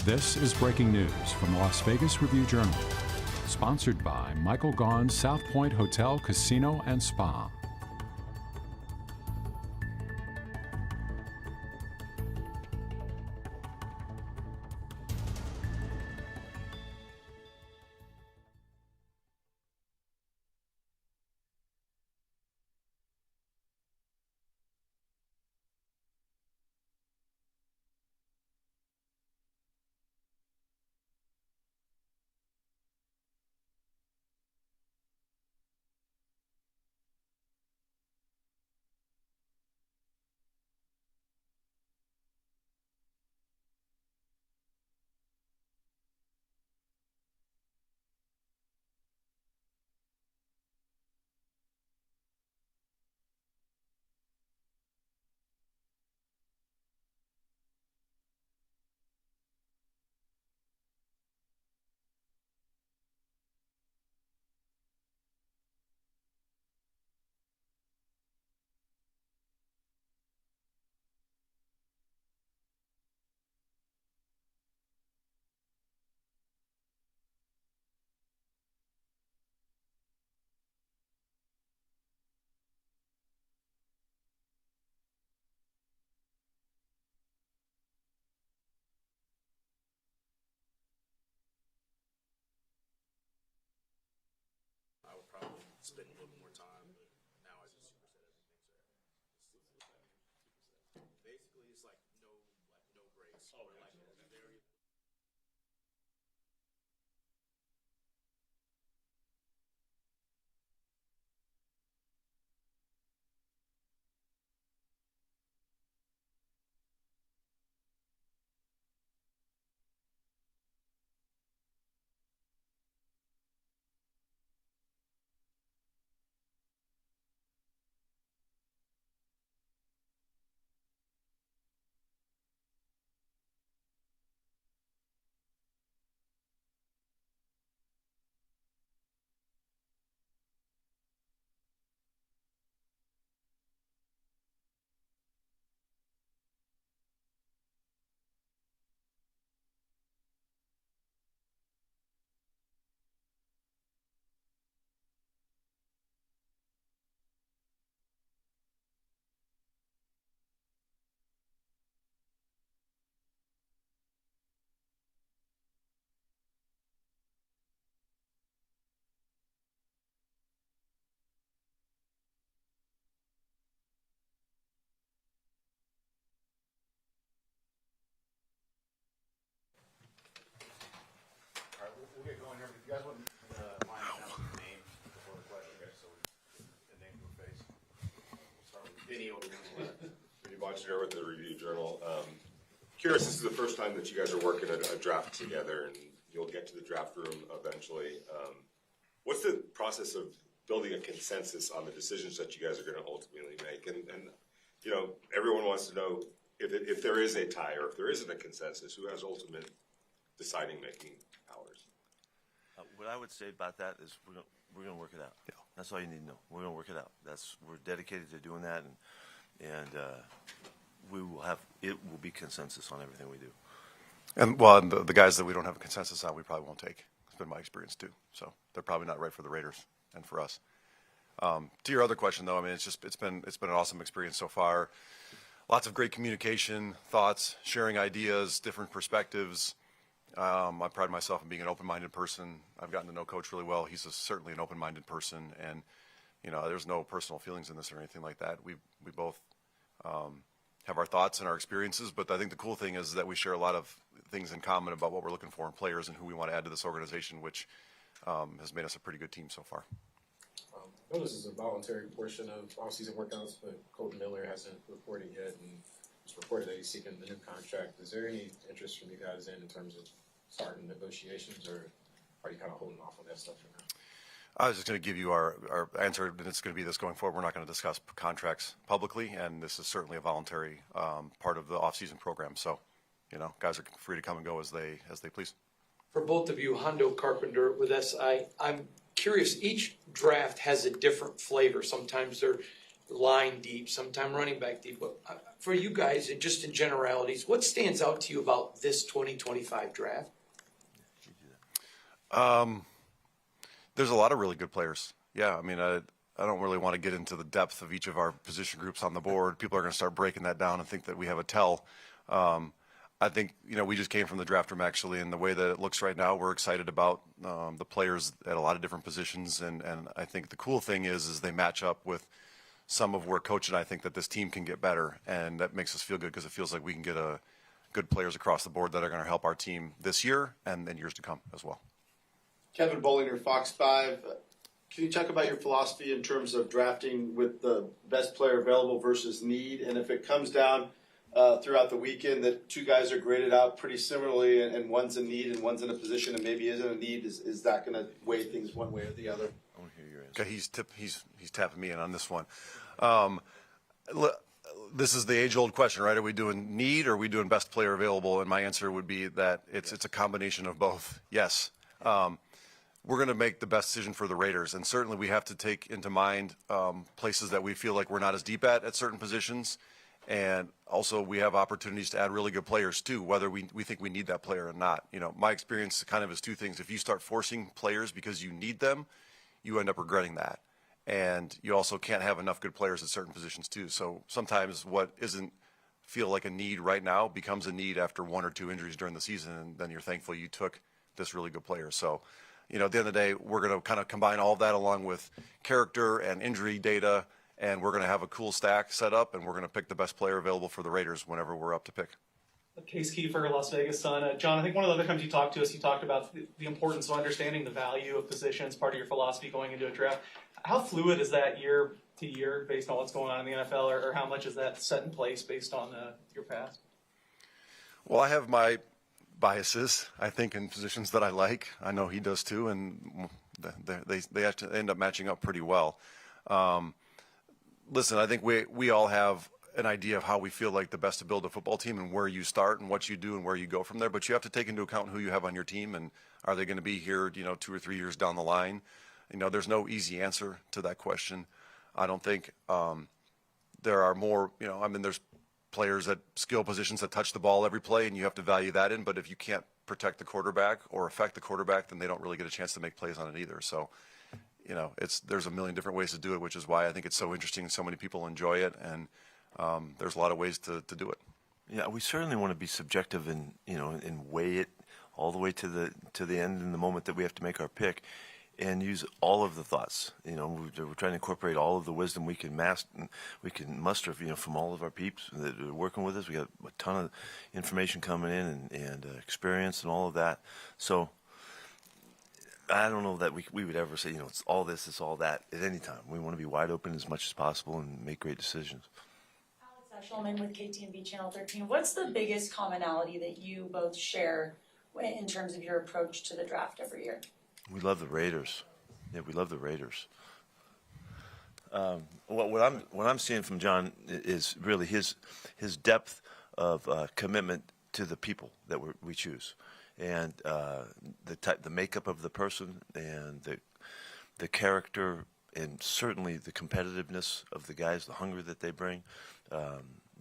This is breaking news from the Las Vegas Review-Journal, sponsored by Michael Gaughan's South Point Hotel, Casino, and Spa. Spend a little more time, but now I just superset everything. So basically, it's like no breaks. Oh, we're like very. All right, we'll get going here. If you guys wouldn't mind announcing the name before the question, okay? So the name to a face. We'll start with Vinny over here. Vinny Bonchiner with the Review-Journal. Curious, this is the first time that you guys are working a draft together, and you'll get to the draft room eventually. What's the process of building a consensus on the decisions that you guys are going to ultimately make? And you know, everyone wants to know if there is a tie or if there isn't a consensus, who has ultimate deciding-making powers? What I would say about that is we're gonna work it out. Yeah. That's all you need to know. We're gonna work it out. We're dedicated to doing that, and we will have it will be consensus on everything we do. And well, and the guys that we don't have a consensus on, we probably won't take. It's been my experience too. So they're probably not right for the Raiders and for us. To your other question, though, I mean, it's been an awesome experience so far. Lots of great communication, thoughts, sharing ideas, different perspectives. I pride myself in being an open-minded person. I've gotten to know Coach really well. He's certainly an open-minded person, and you know, there's no personal feelings in this or anything like that. We both have our thoughts and our experiences, but I think the cool thing is that we share a lot of things in common about what we're looking for in players and who we want to add to this organization, which has made us a pretty good team so far. I know this is a voluntary portion of off-season workouts, but Colton Miller hasn't reported yet, and it's reported that he's seeking the new contract. Is there any interest from you guys in terms of starting negotiations, or are you kind of holding off on that stuff for now? I was just going to give you our answer, and it's going to be this going forward. We're not going to discuss contracts publicly, and this is certainly a voluntary part of the off-season program. So, you know, guys are free to come and go as they please. For both of you, Hondo Carpenter with SI, I'm curious, each draft has a different flavor. Sometimes they're line deep, sometime running back deep. But for you guys, and just in generalities, what stands out to you about this 2025 draft? There's a lot of really good players. Yeah, I mean, I don't really want to get into the depth of each of our position groups on the board. People are going to start breaking that down and think that we have a tell. I think, we just came from the draft room actually, and the way that it looks right now, we're excited about the players at a lot of different positions. And I think the cool thing is they match up with some of where Coach and I think that this team can get better. And that makes us feel good because it feels like we can get good players across the board that are going to help our team this year and then years to come as well. Kevin Bollinger, Fox 5. Can you talk about your philosophy in terms of drafting with the best player available versus need? And if it comes down throughout the weekend that two guys are graded out pretty similarly and one's in need and one's in a position and maybe isn't a need, is that going to weigh things one way or the other? I want to hear your answer. Okay, he's tapping me in on this one. This is the age-old question, right? Are we doing need or are we doing best player available? And my answer would be that it's a combination of both. Yes. We're going to make the best decision for the Raiders, and certainly we have to take into mind places that we feel like we're not as deep at certain positions, and also we have opportunities to add really good players too, whether we think we need that player or not. My experience kind of is two things. If you start forcing players because you need them, you end up regretting that, and you also can't have enough good players at certain positions too. So sometimes what isn't feel like a need right now becomes a need after one or two injuries during the season, and then you're thankful you took this really good player. So at the end of the day, we're going to kind of combine all of that along with character and injury data, and we're going to have a cool stack set up, and we're going to pick the best player available for the Raiders whenever we're up to pick. Case Kiefer, Las Vegas Sun. John, I think one of the other times you talked to us, you talked about the importance of understanding the value of positions, part of your philosophy going into a draft. How fluid is that year to year based on what's going on in the NFL, or how much is that set in place based on your past? Well, I have my biases, I think, in positions that I like. I know he does too, and they have to end up matching up pretty well. Listen, I think we all have an idea of how we feel like the best to build a football team and where you start and what you do and where you go from there. But you have to take into account who you have on your team and are they going to be here, 2 or 3 years down the line. There's no easy answer to that question. I don't think there are more, there's players at skill positions that touch the ball every play, and you have to value that in. But if you can't protect the quarterback or affect the quarterback, then they don't really get a chance to make plays on it either. So, there's a million different ways to do it, which is why I think it's so interesting and so many people enjoy it. And there's a lot of ways to do it. Yeah, we certainly want to be subjective and weigh it all the way to the end in the moment that we have to make our pick, and use all of the thoughts. We're trying to incorporate all of the wisdom we can muster, from all of our peeps that are working with us. We got a ton of information coming in and experience and all of that. So I don't know that we would ever say, it's all this, it's all that at any time. We want to be wide open as much as possible and make great decisions. Alex Eshelman with KTMB Channel 13. What's the biggest commonality that you both share in terms of your approach to the draft every year? We love the Raiders. Yeah, we love the Raiders. What I'm seeing from John is really his depth of commitment to the people that we choose, and the makeup of the person, and the character, and certainly the competitiveness of the guys, the hunger that they bring.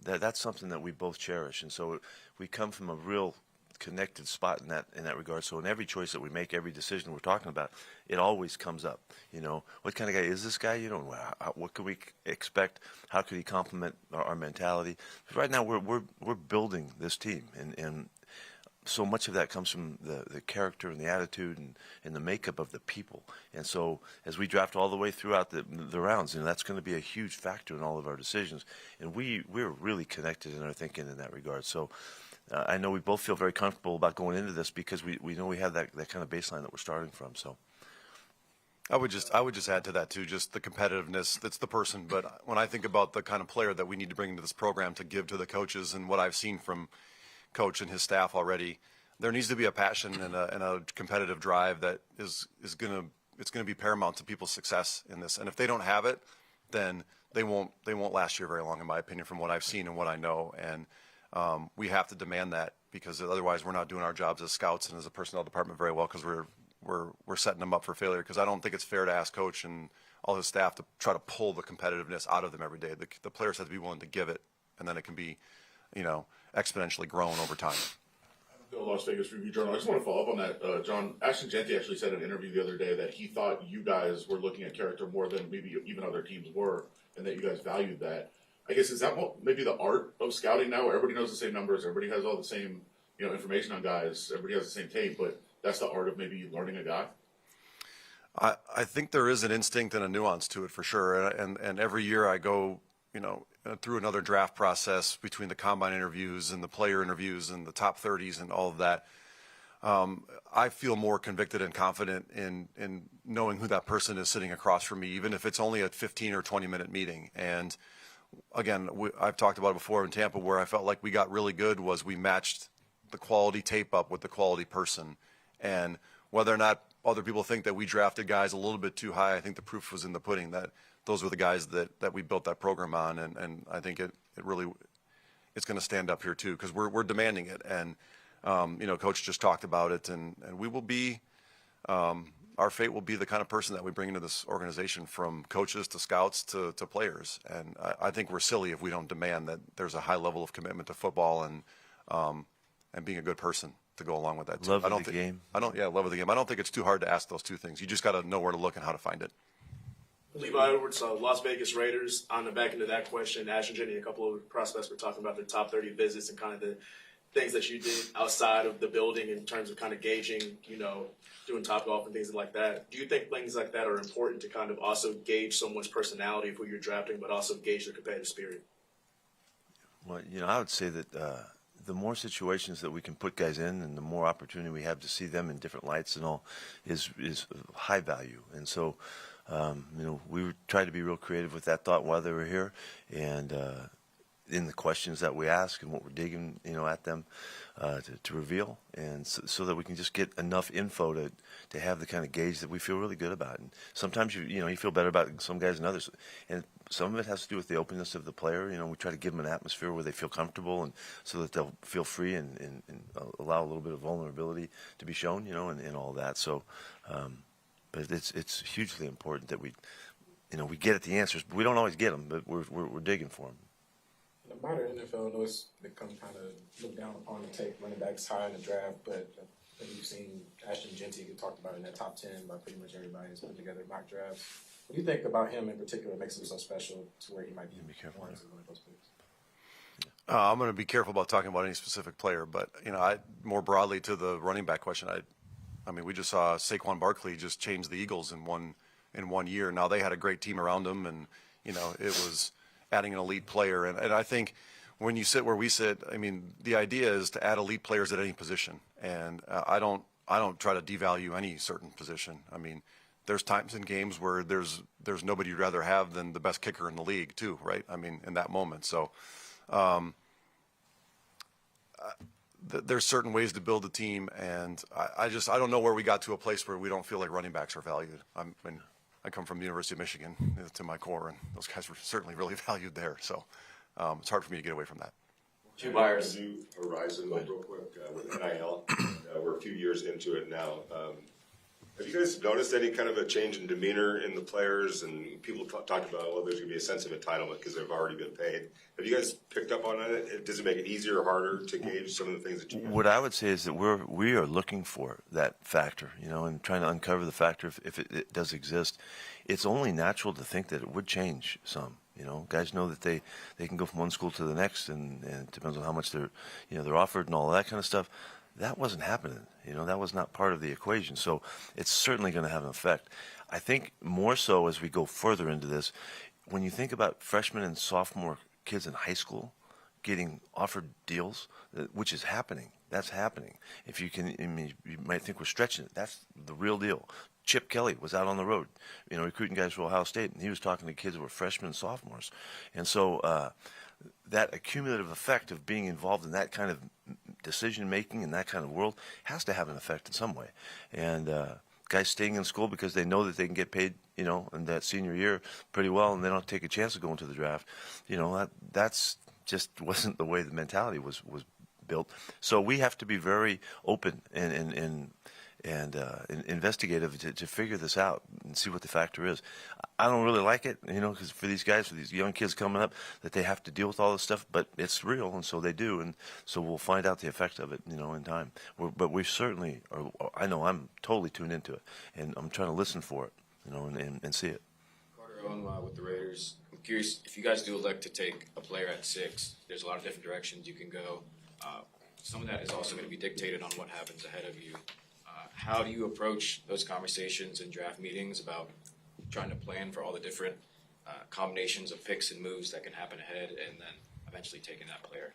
That's something that we both cherish, and so we come from a real connected spot in that regard. So in every choice that we make, every decision we're talking about, it always comes up. What kind of guy is this guy? What can we expect? How could he complement our mentality? Right now, we're building this team, and so much of that comes from the character and the attitude and the makeup of the people. And so as we draft all the way throughout the rounds, that's going to be a huge factor in all of our decisions. And we're really connected in our thinking in that regard. So I know we both feel very comfortable about going into this because we know we have that kind of baseline that we're starting from. So I would just add to that too, just the competitiveness. That's the person. But when I think about the kind of player that we need to bring into this program to give to the coaches, and what I've seen from Coach and his staff already, there needs to be a passion and a competitive drive that is going to be paramount to people's success in this. And if they don't have it, then they won't last year very long, in my opinion, from what I've seen and what I know. And we have to demand that, because otherwise we're not doing our jobs as scouts and as a personnel department very well, because we're setting them up for failure. Because I don't think it's fair to ask Coach and all his staff to try to pull the competitiveness out of them every day. The players have to be willing to give it, and then it can be, exponentially grown over time. The Las Vegas Review Journal. I just want to follow up on that. John, Ashton Genty actually said in an interview the other day that he thought you guys were looking at character more than maybe even other teams were, and that you guys valued that. I guess, is that maybe the art of scouting now, where everybody knows the same numbers, everybody has all the same information on guys, everybody has the same tape, but that's the art of maybe learning a guy? I think there is an instinct and a nuance to it for sure, and every year I go, through another draft process between the combine interviews and the player interviews and the top 30s and all of that. I feel more convicted and confident in knowing who that person is sitting across from me, even if it's only a 15 or 20-minute meeting. And again, I've talked about it before in Tampa, where I felt like we got really good was we matched the quality tape up with the quality person. And whether or not other people think that we drafted guys a little bit too high, I think the proof was in the pudding that those were the guys that we built that program on. And I think it really, it's going to stand up here too, because we're demanding it. And, Coach just talked about it, and we will be, our fate will be the kind of person that we bring into this organization, from coaches to scouts to players. And I think we're silly if we don't demand that there's a high level of commitment to football and being a good person to go along with that too. Love of the game. Love of the game. I don't think it's too hard to ask those two things. You just got to know where to look and how to find it. Levi Edwards, Las Vegas Raiders. On the back end of that question, Ash and Jenny, a couple of prospects were talking about their top 30 visits and kind of the things that you did outside of the building in terms of kind of gauging, doing top golf and things like that. Do you think things like that are important to kind of also gauge someone's personality of who you're drafting, but also gauge their competitive spirit? Well, I would say that the more situations that we can put guys in, and the more opportunity we have to see them in different lights and all, is high value. And so, we try to be real creative with that thought while they were here, and in the questions that we ask and what we're digging, at them to reveal, and so that we can just get enough info to have the kind of gauge that we feel really good about. And sometimes you feel better about some guys than others, and some of it has to do with the openness of the player. We try to give them an atmosphere where they feel comfortable, and so that they'll feel free and allow a little bit of vulnerability to be shown, and all that. So, but it's hugely important that we get at the answers. But we don't always get them, but we're digging for them. In the modern NFL, though, it's become kind of looked down upon to take running backs high in the draft, but I think you've seen Ashton Genty get talked about in that top 10 by pretty much everybody who's put together mock drafts. What do you think about him in particular makes him so special to where he might be warranted one of those picks? I'm going to be careful about talking about any specific player, but more broadly to the running back question, I mean, we just saw Saquon Barkley just change the Eagles in one year. Now they had a great team around him, and it was adding an elite player. And I think when you sit where we sit, I mean, the idea is to add elite players at any position. And I don't try to devalue any certain position. I mean, there's times in games where there's nobody you'd rather have than the best kicker in the league too, right? I mean, in that moment. So there's certain ways to build a team, and I don't know where we got to a place where we don't feel like running backs are valued. I come from the University of Michigan to my core, and those guys were certainly really valued there. So it's hard for me to get away from that. Two buyers. New horizon, real quick, with NIL. We're a few years into it now. Have you guys noticed any kind of a change in demeanor in the players? And people talked about, well, there's going to be a sense of entitlement because they've already been paid. Have you guys picked up on it? Does it make it easier or harder to gauge some of the things that you guys? What I would say is that we are looking for that factor, and trying to uncover the factor if it does exist. It's only natural to think that it would change some. Guys know that they can go from one school to the next, and it depends on how much they're offered and all that kind of stuff. That wasn't happening. That was not part of the equation. So it's certainly going to have an effect. I think more so as we go further into this, when you think about freshman and sophomore kids in high school getting offered deals, which is happening. That's happening. If you can, you might think we're stretching it. That's the real deal. Chip Kelly was out on the road, recruiting guys for Ohio State, and he was talking to kids that were freshmen and sophomores. And so that accumulative effect of being involved in that kind of decision-making in that kind of world has to have an effect in some way. And guys staying in school because they know that they can get paid, in that senior year pretty well, and they don't take a chance of going to the draft. That's just wasn't the way the mentality was built. So we have to be very open and investigative to figure this out and see what the factor is. I don't really like it, because for these guys, for these young kids coming up, that they have to deal with all this stuff, but it's real, and so they do, and so we'll find out the effect of it, in time. But we certainly are. I know I'm totally tuned into it, and I'm trying to listen for it, and see it. Carter Owen with the Raiders. I'm curious if you guys do elect to take a player at 6. There's a lot of different directions you can go. Some of that is also going to be dictated on what happens ahead of you. How do you approach those conversations in draft meetings about trying to plan for all the different combinations of picks and moves that can happen ahead, and then eventually taking that player?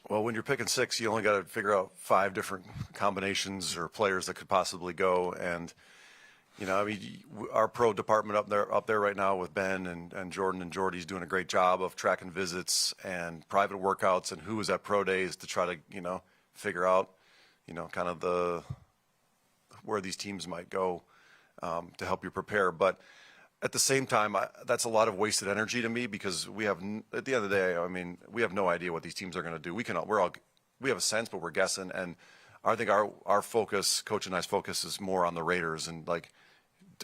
Well, when you're picking 6, you only got to figure out 5 different combinations or players that could possibly go. And, our pro department up there right now with Ben and Jordan and Jordy's doing a great job of tracking visits and private workouts and who was at pro days to try to, figure out, kind of where these teams might go to help you prepare. But at the same time, that's a lot of wasted energy to me, because we have, at the end of the day, we have no idea what these teams are going to do. We have a sense, but we're guessing. And I think our focus, Coach and I's focus, is more on the Raiders and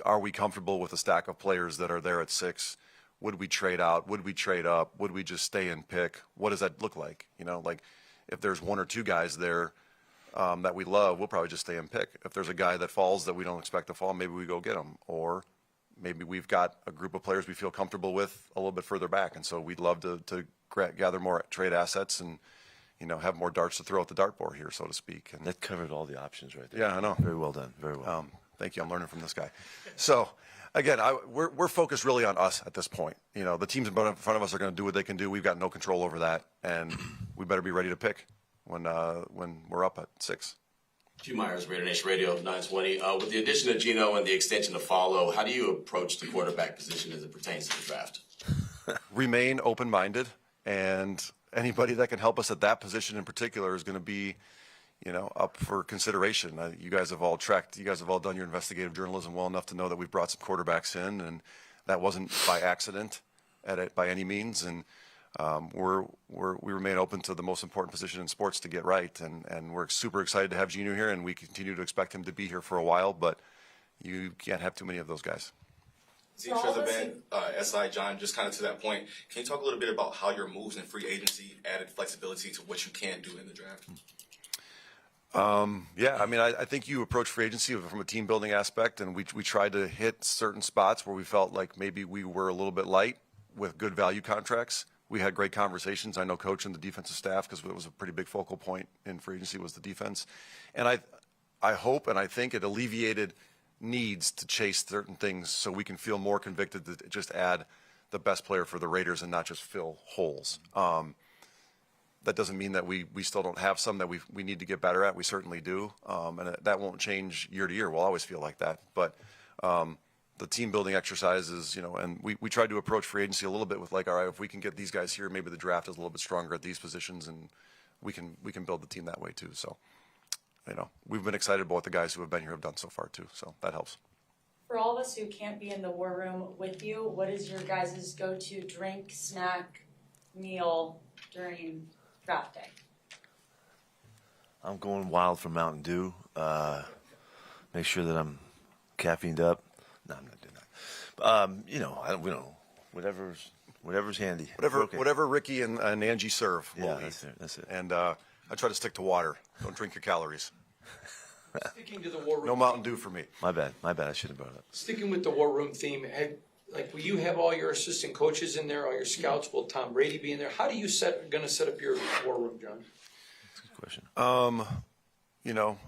are we comfortable with a stack of players that are there at 6? Would we trade out? Would we trade up? Would we just stay and pick? What does that look like? If there's 1 or 2 guys there that we love, we'll probably just stay and pick. If there's a guy that falls that we don't expect to fall, maybe we go get him. Or maybe we've got a group of players we feel comfortable with a little bit further back, and so we'd love to gather more trade assets and have more darts to throw at the dartboard here, so to speak. And that covered all the options right there. Yeah, I know. Very well done. Very well. Thank you. I'm learning from this guy. So, again, we're focused really on us at this point. The teams in front of us are going to do what they can do. We've got no control over that, and we better be ready to pick when we're up at 6. Hugh Myers, Raider Nation Radio 920. With the addition of Geno and the extension of Follow, how do you approach the quarterback position as it pertains to the draft? Remain open-minded, and anybody that can help us at that position in particular is going to be up for consideration. You guys have all done your investigative journalism well enough to know that we've brought some quarterbacks in, and that wasn't by accident by any means. And we remain open to the most important position in sports to get right. And we're super excited to have Geno here, and we continue to expect him to be here for a while, but you can't have too many of those guys. Zeke Trezevan, SI, John, just kind of to that point, can you talk a little bit about how your moves in free agency added flexibility to what you can do in the draft? I think you approach free agency from a team building aspect, and we tried to hit certain spots where we felt like maybe we were a little bit light with good value contracts. We had great conversations. I know Coach and the defensive staff, because it was a pretty big focal point in free agency, was the defense. And I hope and I think it alleviated needs to chase certain things so we can feel more convicted to just add the best player for the Raiders and not just fill holes. That doesn't mean that we still don't have some that we need to get better at. We certainly do. And that won't change year to year. We'll always feel like that. But the team building exercises, and we tried to approach free agency a little bit with all right, if we can get these guys here, maybe the draft is a little bit stronger at these positions, and we can build the team that way too. So, we've been excited about what the guys who have been here have done so far too. So that helps. For all of us who can't be in the war room with you, what is your guys' go-to drink, snack, meal during draft day? I'm going wild for Mountain Dew. Make sure that I'm caffeined up. No, I'm not doing that. Whatever's handy. Whatever Ricky and Angie serve. Yeah, that's it. And I try to stick to water. Don't drink your calories. Sticking to the war room. No Mountain Dew for me. My bad. I should have brought it up. Sticking with the war room theme, will you have all your assistant coaches in there, all your scouts? Will Tom Brady be in there? How do you going to set up your war room, John? That's a good question.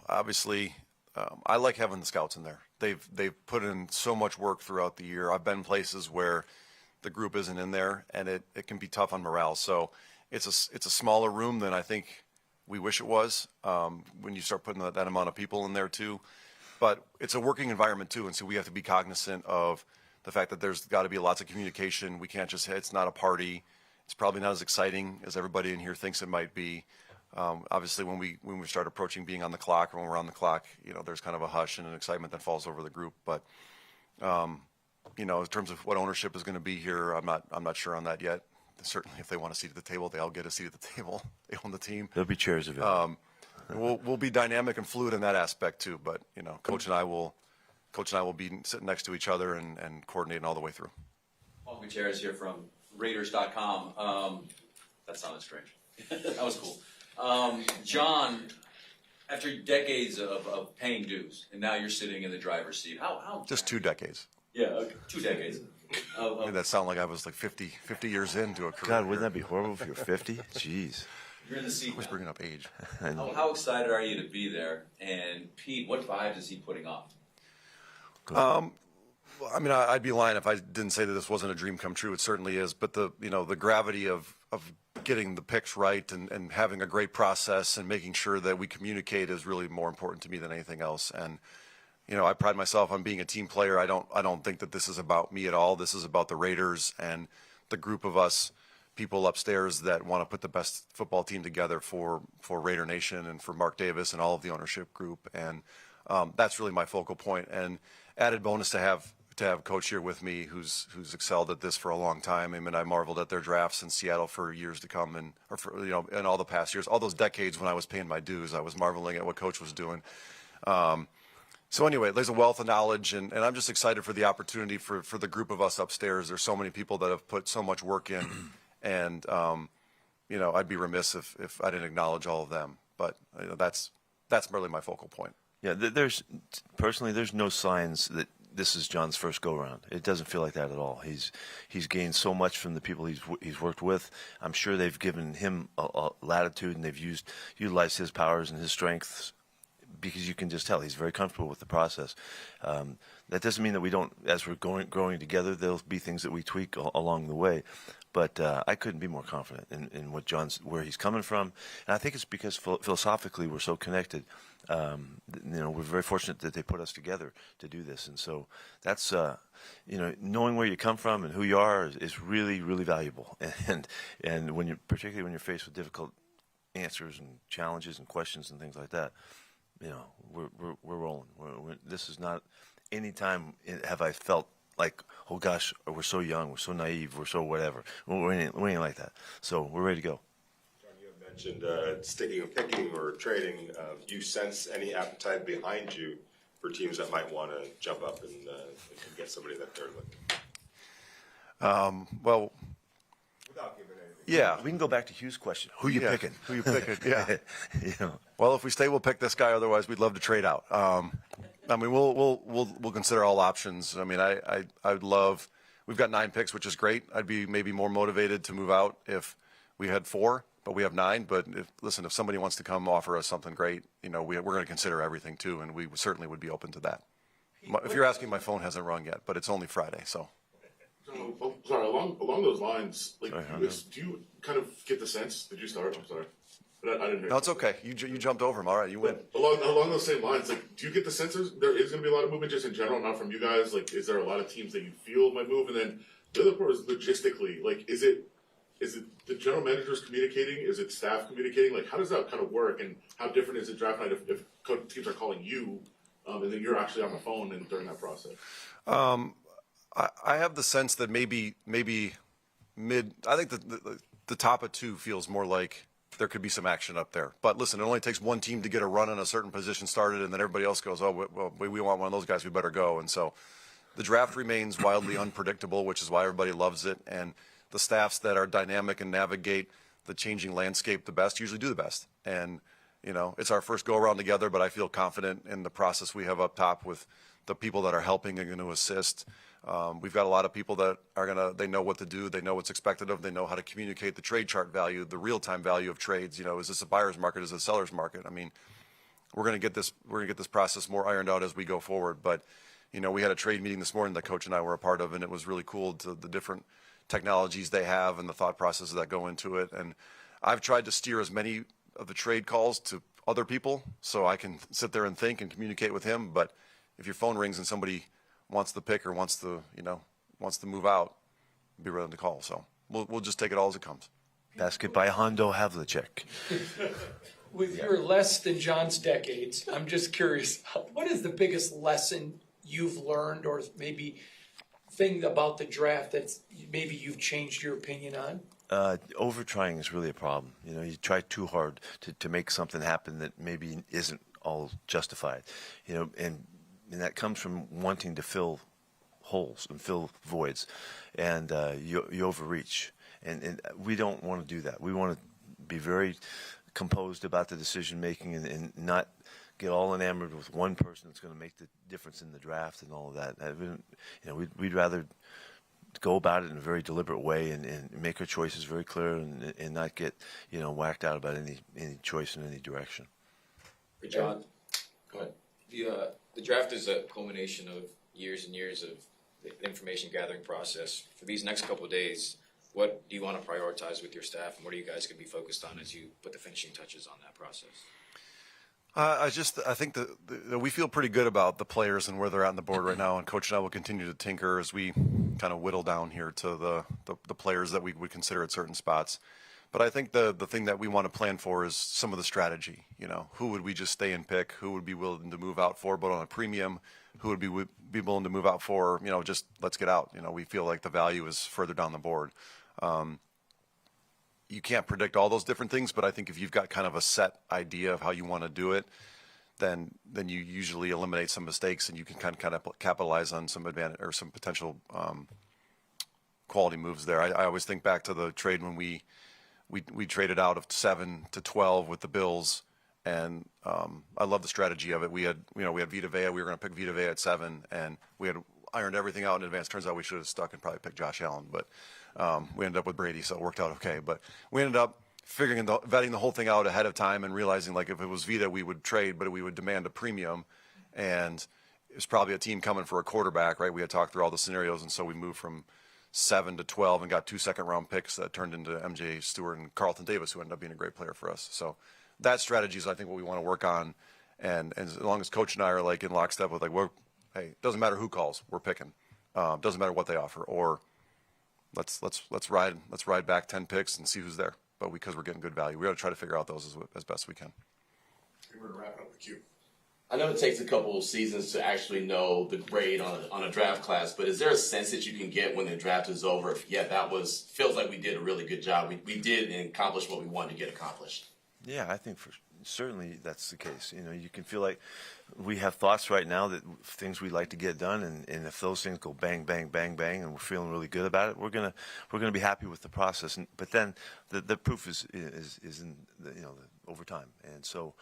Obviously, I like having the scouts in there. They've put in so much work throughout the year. I've been places where the group isn't in there, and it can be tough on morale. So it's a smaller room than I think we wish it was when you start putting that amount of people in there too. But it's a working environment too, and so we have to be cognizant of the fact that there's got to be lots of communication. We can't just, it's not a party. It's probably not as exciting as everybody in here thinks it might be. Obviously, when we start approaching being on the clock, or when we're on the clock, there's kind of a hush and an excitement that falls over the group. But in terms of what ownership is going to be here, I'm not sure on that yet. Certainly, if they want a seat at the table, they all get a seat at the table. They own the team. There'll be chairs available. We'll be dynamic and fluid in that aspect too. But Coach and I will be sitting next to each other and coordinating all the way through. Paul Gutierrez here from Raiders.com. That sounded strange. That was cool. John, after decades of paying dues, and now you're sitting in the driver's seat. How Just 2 decades. Yeah, okay, 2 decades. Made that sound like I was like 50 years into a career. God, wouldn't that be horrible if you're 50? Jeez. You're in the seat. Always bringing up age. How excited are you to be there? And Pete, what vibes is he putting off? I mean, I'd be lying if I didn't say that this wasn't a dream come true. It certainly is. But the gravity of getting the picks right and having a great process and making sure that we communicate is really more important to me than anything else. And I pride myself on being a team player. I don't think that this is about me at all. This is about the Raiders and the group of us people upstairs that want to put the best football team together for Raider Nation and for Mark Davis and all of the ownership group. And that's really my focal point. And added bonus to have Coach here with me, who's excelled at this for a long time. I mean, I marveled at their drafts in Seattle for years to come, and in all the past years, all those decades when I was paying my dues, I was marveling at what Coach was doing. So anyway, there's a wealth of knowledge, and I'm just excited for the opportunity for the group of us upstairs. There's so many people that have put so much work in, and I'd be remiss if I didn't acknowledge all of them. But that's really my focal point. Yeah, there's no signs that this is John's first go-around. It doesn't feel like that at all. He's gained so much from the people he's worked with. I'm sure they've given him a latitude, and they've utilized his powers and his strengths, because you can just tell he's very comfortable with the process. That doesn't mean that we don't, as we're growing together, there'll be things that we tweak along the way. But I couldn't be more confident in where he's coming from, and I think it's because philosophically we're so connected. We're very fortunate that they put us together to do this, and so that's knowing where you come from and who you are is really, really valuable. And particularly when you're faced with difficult answers and challenges and questions and things like that, we're rolling. This is not any time have I felt like, oh gosh, we're so young, we're so naive, we're so whatever. We ain't like that. So we're ready to go. John, you have mentioned sticking or picking or trading. Do you sense any appetite behind you for teams that might want to jump up and get somebody that they're looking? Well, without giving anything. Yeah, we can go back to Hugh's question. Who you picking? Who you picking? Yeah. Well, if we stay, we'll pick this guy. Otherwise, we'd love to trade out. I mean, we'll consider all options. I mean, I'd love. We've got 9 picks, which is great. I'd be maybe more motivated to move out if we had 4, but we have 9. But if somebody wants to come offer us something great, we're going to consider everything too, and we certainly would be open to that. If you're asking, my phone hasn't rung yet, but it's only Friday, so. So, sorry, along those lines, do you kind of get the sense? Did you start? I'm sorry. But I didn't hear. No, it's okay. You jumped over him. All right, you win. Along those same lines, do you get the sense there is going to be a lot of movement just in general, not from you guys? Is there a lot of teams that you feel might move? And then the other part is logistically, is it the general managers communicating? Is it staff communicating? How does that kind of work? And how different is it draft night if teams are calling you, and then you're actually on the phone and during that process? I have the sense that maybe mid. I think the top of 2 feels more like there could be some action up there. But listen, it only takes one team to get a run in a certain position started, and then everybody else goes, oh, well, we want one of those guys, we better go. And so the draft remains wildly unpredictable, which is why everybody loves it. And the staffs that are dynamic and navigate the changing landscape the best usually do the best. And, it's our first go-around together, but I feel confident in the process we have up top with the people that are helping and going to assist. We've got a lot of people that are they know what to do, they know what's expected of them, they know how to communicate the trade chart value, the real-time value of trades. Is this a buyer's market, is it a seller's market? I mean, we're going to get this process more ironed out as we go forward. But, we had a trade meeting this morning that Coach and I were a part of, and it was really cool the different technologies they have and the thought processes that go into it. And I've tried to steer as many of the trade calls to other people so I can sit there and think and communicate with him. But if your phone rings and somebody wants the pick or wants to move out, be ready to call. So we'll just take it all as it comes. Basket by Hondo Havlicek. With your less than John's decades, I'm just curious, what is the biggest lesson you've learned, or maybe thing about the draft that maybe you've changed your opinion on? Over trying is really a problem. You know, you try too hard to make something happen that maybe isn't all justified. You know, and that comes from wanting to fill holes and fill voids, and you overreach. And we don't want to do that. We want to be very composed about the decision making and not get all enamored with one person that's going to make the difference in the draft and all of that. We'd rather go about it in a very deliberate way and make our choices very clear and not get whacked out about any choice in any direction. Hey, John, go ahead. The draft is a culmination of years and years of the information gathering process. For these next couple of days, what do you want to prioritize with your staff, and what are you guys going to be focused on as you put the finishing touches on that process? I think that we feel pretty good about the players and where they're at on the board right now, and Coach and I will continue to tinker as we kind of whittle down here to the players that we would consider at certain spots. But I think the thing that we want to plan for is some of the strategy. You know, who would we just stay and pick? Who would be willing to move out for, but on a premium? Who would be willing to move out for, just let's get out. We feel like the value is further down the board. You can't predict all those different things, but I think if you've got kind of a set idea of how you want to do it, then you usually eliminate some mistakes and you can kind of capitalize on some advantage or some potential quality moves there. I always think back to the trade when we traded out of 7 to 12 with the Bills, and I love the strategy of it. We had Vita Vea. We were going to pick Vita Vea at 7, and we had ironed everything out in advance. Turns out we should have stuck and probably picked Josh Allen, but we ended up with Brady, so it worked out okay. But we ended up vetting the whole thing out ahead of time and realizing, like, if it was Vita, we would trade, but we would demand a premium, and it was probably a team coming for a quarterback, right? We had talked through all the scenarios, and so we moved from 7 to 12 and got 2 second-round picks that turned into MJ Stewart and Carlton Davis, who ended up being a great player for us. So that strategy is, I think, what we want to work on, and as long as Coach and I are like in lockstep with, like, hey, it doesn't matter who calls, we're picking. Doesn't matter what they offer, or let's ride back 10 picks and see who's there. But because we're getting good value, we got to try to figure out those as best we can. We're going to wrap it up with you. I know it takes a couple of seasons to actually know the grade on a draft class, but is there a sense that you can get when the draft is over? Feels like we did a really good job. We did and accomplished what we wanted to get accomplished. Yeah, I think certainly that's the case. You can feel like we have thoughts right now that things we'd like to get done, and if those things go bang, bang, bang, bang, and we're feeling really good about it, we're gonna be happy with the process. But then the proof is in the over time, and so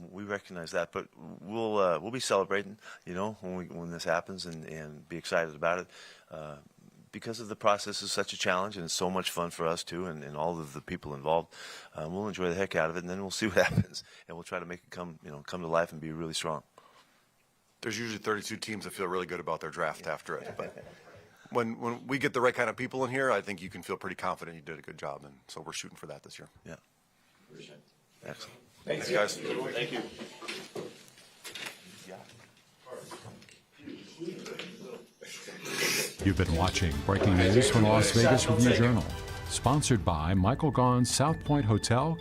we recognize that. But we'll be celebrating, when this happens, and be excited about it. Because of the process is such a challenge, and it's so much fun for us too, and all of the people involved. We'll enjoy the heck out of it, and then we'll see what happens, and we'll try to make it come to life and be really strong. There's usually 32 teams that feel really good about their draft after it, but when we get the right kind of people in here, I think you can feel pretty confident you did a good job, and so we're shooting for that this year. Yeah. Appreciate it. Excellent. Thanks, guys. Thank you. You've been watching Breaking News from Las Vegas Review-Journal, sponsored by Michael Gaughan's South Point Hotel,